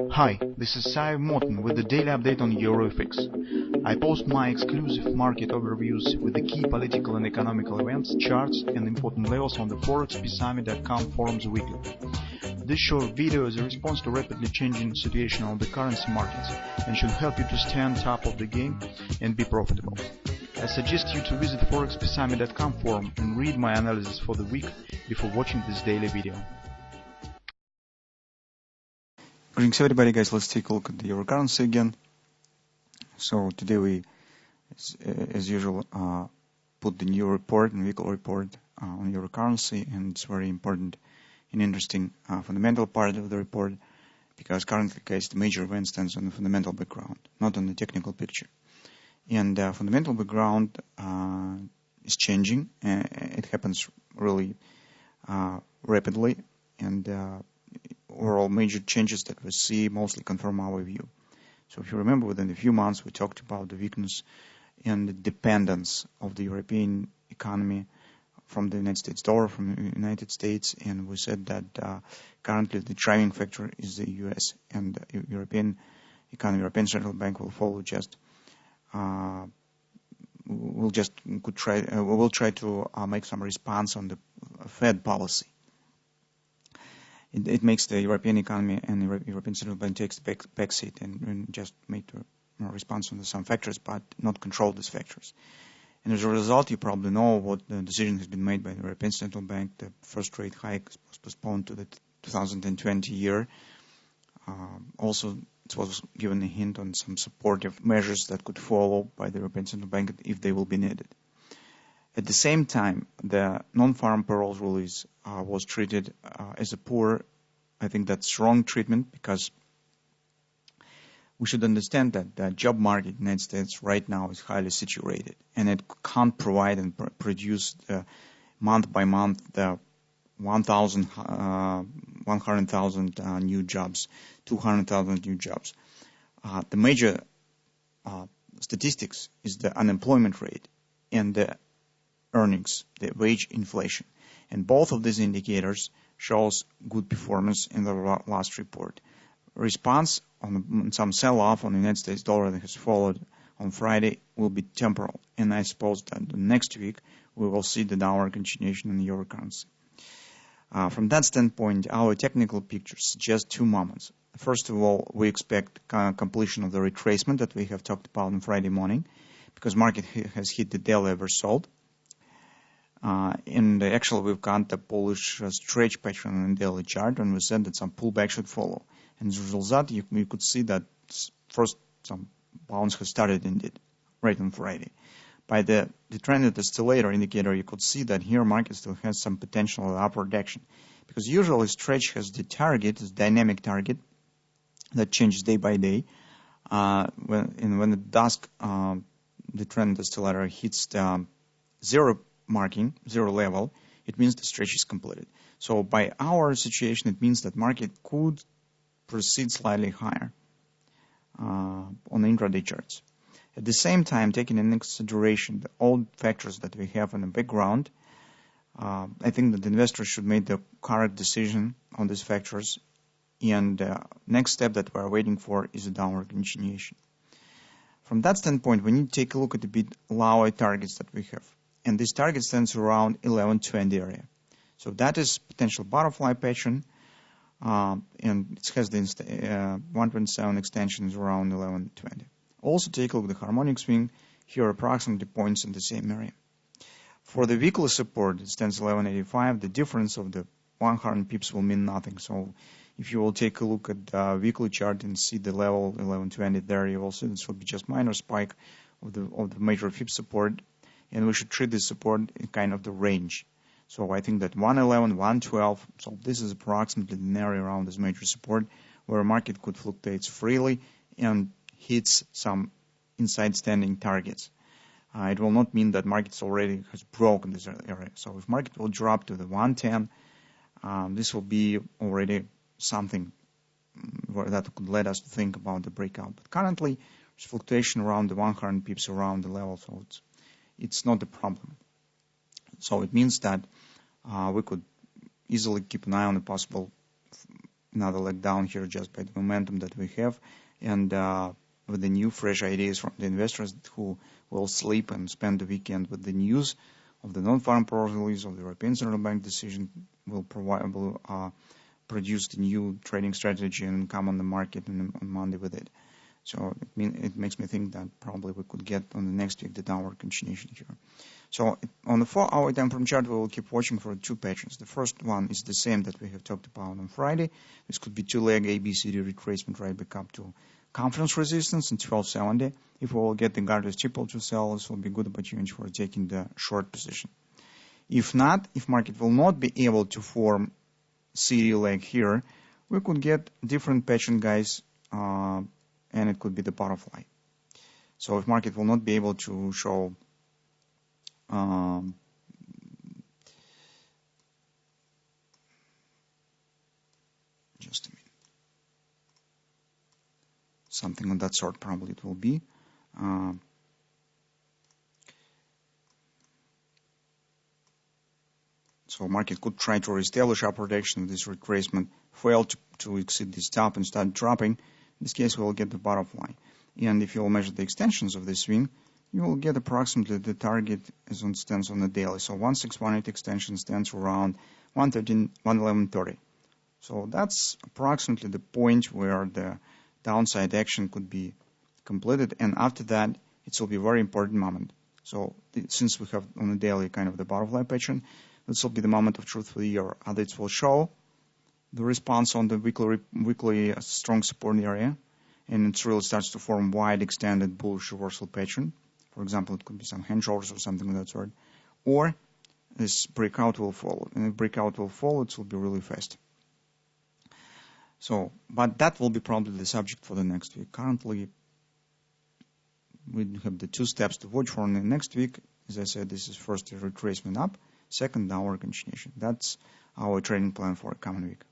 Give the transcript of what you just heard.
Hi, this is Sive Morten with the daily update on EuroFX. I post my exclusive market overviews with the key political and economical events, charts and important levels on the ForexPeaceArmy.com forums weekly. This short video is a response to rapidly changing situation on the currency markets and should help you to stay on top of the game and be profitable. I suggest you to visit ForexPeaceArmy.com forum and read my analysis for the week before watching this daily video. Greetings everybody, guys. Let's take a look at the euro currency again. So today we, as usual, put the new report and weekly report on euro currency, and it's very important and interesting fundamental part of the report, because currently, guys, the major event stands on the fundamental background, not on the technical picture. And fundamental background is changing. It happens really rapidly, and overall major changes that we see mostly confirm our view. So if you remember, within a few months we talked about the weakness and the dependence of the European economy from the United States dollar, from the United States, and we said that currently the driving factor is the US, and the European economy, European Central Bank will follow just we'll try to make some response on the Fed policy. It makes the European economy and the European Central Bank takes the back seat and just make a response on some factors, but not control these factors. And as a result, you probably know what the decision has been made by the European Central Bank. The first rate hike was postponed to the 2020 year. Also, it was given a hint on some supportive measures that could follow by the European Central Bank if they will be needed. At the same time, the non-farm payrolls release was treated as a poor. I think that's wrong treatment, because we should understand that the job market in the United States right now is highly saturated, and it can't provide and produce month by month the 100,000 new jobs, 200,000 new jobs. The major statistics is the unemployment rate and the earnings, the wage inflation, and both of these indicators shows good performance in the last report. Response on some sell-off on the United States dollar that has followed on Friday will be temporal, and I suppose that next week we will see the downward continuation in the euro currency. From that standpoint, our technical picture suggests two moments. First of all, we expect completion of the retracement that we have talked about on Friday morning, because market has hit the daily oversold. And actually, we've got the bullish stretch pattern on the daily chart, and we said that some pullback should follow. And as a result, you could see that first some bounce has started indeed, right on Friday. By the trended oscillator indicator, you could see that here market still has some potential upward action, because usually stretch has the target, is dynamic target that changes day by day. When at dusk, the trended oscillator hits the zero level, it means the stretch is completed. So by our situation, it means that market could proceed slightly higher on the intraday charts. At the same time, taking into consideration the old factors that we have in the background, I think that the investors should make the correct decision on these factors, and the next step that we're waiting for is a downward continuation. From that standpoint, we need to take a look at the bit lower targets that we have. And this target stands around 1120 area. So that is potential butterfly pattern, and it has the 1.7 extensions around 1120. Also take a look at the harmonic swing. Here approximately points in the same area. For the weekly support, it stands 1185. The difference of the 100 pips will mean nothing. So if you will take a look at the weekly chart and see the level 1120 there, you will see this will be just minor spike of the major fib support. And we should treat this support in kind of the range. So I think that 111, 112, so this is approximately an area around this major support where market could fluctuate freely and hits some inside standing targets. It will not mean that markets already has broken this area. So if market will drop to the 110, this will be already something that could let us think about the breakout. But currently, there's fluctuation around the 100 pips around the level, so it's not a problem. So it means that we could easily keep an eye on the possible another leg down here just by the momentum that we have, and with the new fresh ideas from the investors who will sleep and spend the weekend with the news of the non-farm release of the European Central Bank decision, will produce the new trading strategy and come on the market on Monday with it. So it makes me think that probably we could get on the next week the downward continuation here. So on the 4-hour time frame chart, we will keep watching for two patterns. The first one is the same that we have talked about on Friday. This could be two-leg ABCD retracement right back up to confidence resistance in 1270. If we will get the guard triple to sell, this will be a good opportunity for taking the short position. If not, if market will not be able to form CD leg here, we could get different pattern, guys, and it could be the butterfly. So if market will not be able to show just a minute, something of that sort probably it will be. So market could try to reestablish upper direction of this retracement, fail to exceed this top and start dropping. In this case, we will get the butterfly. And if you will measure the extensions of this swing, you will get approximately the target as it stands on the daily. So 1618 extension stands around 111.30. So that's approximately the point where the downside action could be completed. And after that, it will be a very important moment. So since we have on the daily kind of the butterfly pattern, this will be the moment of truth for the year. Either it will show the response on the weekly strong support area, and it really starts to form wide extended bullish reversal pattern. For example, it could be some hand shoulders or something of that sort. Or this breakout will follow. And if breakout will follow, it will be really fast. So, but that will be probably the subject for the next week. Currently, we have the two steps to watch for in the next week. As I said, this is first a retracement up, second downward continuation. That's our trading plan for the coming week.